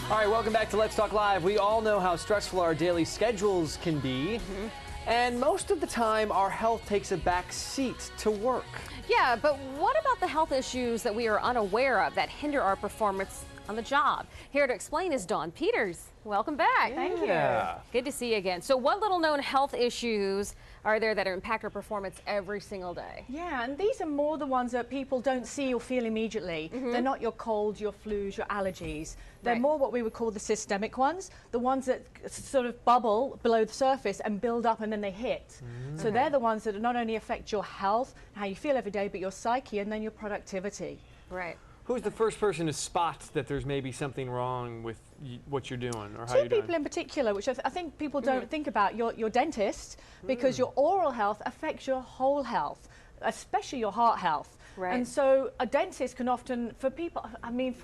All right, welcome back to Let's Talk Live. We all know how stressful our daily schedules can be. And most of the time, our health takes a back seat to work. Yeah, but what about the health issues that we are unaware of that hinder our performance on the job? Here to explain is Dawn Peters. Welcome back. Thank you. Good to see you again. So what little known health issues are there that impact our performance every single day? Yeah, and these are more the ones that people don't see or feel immediately. They're not your colds, your flus, your allergies. They're Right. more what we would call the systemic ones, the ones that sort of bubble below the surface and build up and then they hit. So they're the ones that not only affect your health, how you feel every day, but your psyche and then your productivity. Right. Who's the first person to spot that there's maybe something wrong with what you're doing or how Two you're doing? people in particular, which I think people don't think about, your dentist, because your oral health affects your whole health, especially your heart health. Right. And so a dentist can often, for people, I mean,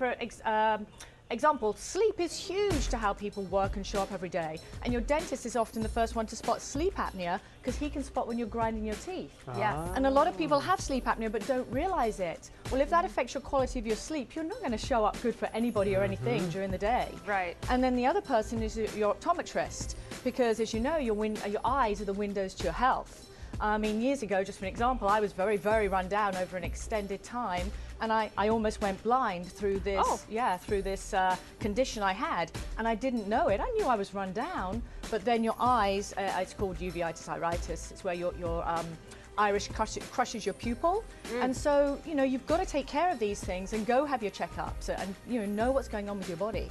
example, sleep is huge to how people work and show up every day. And your dentist is often the first one to spot sleep apnea because he can spot when you're grinding your teeth. Yes. And a lot of people have sleep apnea but don't realize it. Well, if that affects your quality of your sleep, you're not going to show up good for anybody or anything during the day. Right. And then the other person is your optometrist, because as you know, your eyes are the windows to your health. I mean, years ago, just for an example, I was very, very run down over an extended time, and I almost went blind through this, through this condition I had, and I didn't know it. I knew I was run down, but then your eyes, it's called uveitis iritis. It's where your iris crushes your pupil, and so you've got to take care of these things and go have your checkups and know what's going on with your body.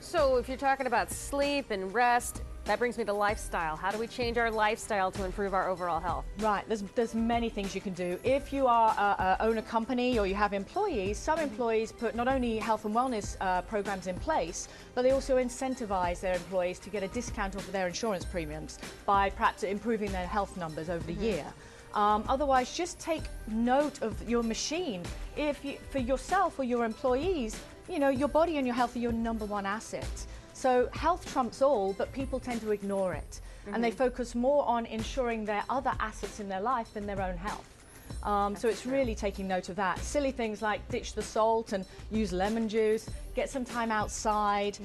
So if you're talking about sleep and rest, that brings me to lifestyle. How do we change our lifestyle to improve our overall health? Right, there's many things you can do. If you own a company or you have employees, some employees put not only health and wellness programs in place, but they also incentivize their employees to get a discount off of their insurance premiums by perhaps improving their health numbers over the year. Otherwise, just take note of your machine. For yourself or your employees, your body and your health are your #1 asset. So health trumps all, but people tend to ignore it. And they focus more on ensuring their other assets in their life than their own health. So it's really taking note of that. Silly things like ditch the salt and use lemon juice, get some time outside,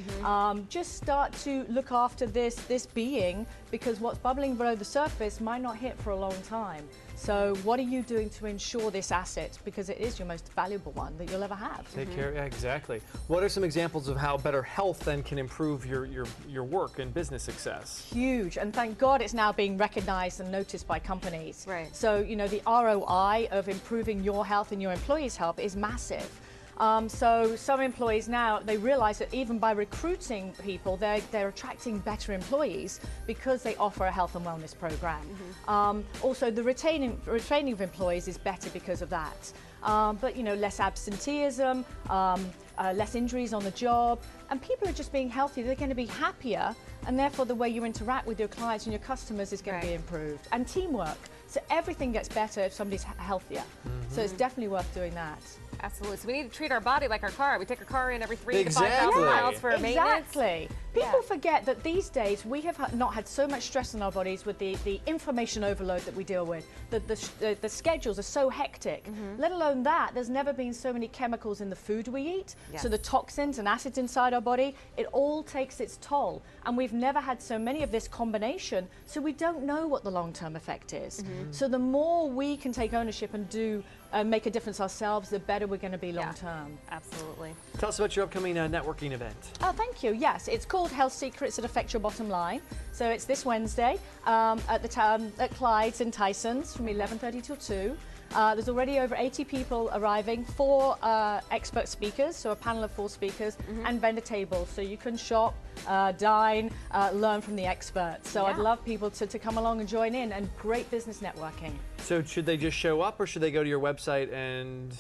just start to look after this being, because what's bubbling below the surface might not hit for a long time. So what are you doing to ensure this asset, because it is your most valuable one that you'll ever have? Take care, yeah, exactly. What are some examples of how better health then can improve your work and business success? Huge, and thank God it's now being recognized and noticed by companies. Right. So, the ROI of improving your health and your employees' health is massive. So some employees now, they realize that even by recruiting people, they're attracting better employees because they offer a health and wellness program. Also, the retaining of employees is better because of that. But less absenteeism, less injuries on the job, and people are just being healthy. They're going to be happier, and therefore the way you interact with your clients and your customers is going to be improved. And teamwork. So everything gets better if somebody's healthier. So it's definitely worth doing that. Absolutely. So we need to treat our body like our car. We take our car in every 3,000 to 5,000 Exactly. miles for maintenance. Exactly. People forget that these days we have not had so much stress on our bodies with the information overload that we deal with. The schedules are so hectic. Let alone that, there's never been so many chemicals in the food we eat. Yes. So the toxins and acids inside our body, it all takes its toll. And we've never had so many of this combination, so we don't know what the long-term effect is. So the more we can take ownership and make a difference ourselves, the better we're going to be long-term. Absolutely. Tell us about your upcoming networking event. Oh, thank you. Yes, it's called Health Secrets That Affect Your Bottom Line. So it's this Wednesday at Clyde's in Tysons from 11:30 till 2. There's already over 80 people arriving, 4 expert speakers, so a panel of 4 speakers, and vendor tables. So you can shop, dine, learn from the experts. So I'd love people to come along and join in, and great business networking. So should they just show up, or should they go to your website and...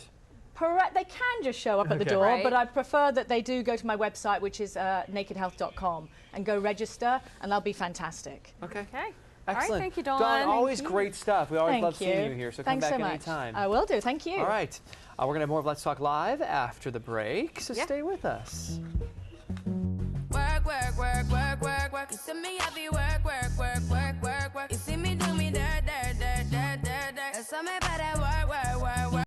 They can just show up at the door, Right. but I prefer that they do go to my website, which is nakedhealth.com, and go register, and that'll be fantastic. Okay. Okay. Excellent. All right, thank you, Dawn. Always Thank you. great stuff. We always Thank love seeing you. you here, so Thanks come so back much. anytime. I will do. Thank you. All right. We're going to have more of Let's Talk Live after the break, so Yeah. stay with us. Work, work, work, work, work, work. You send me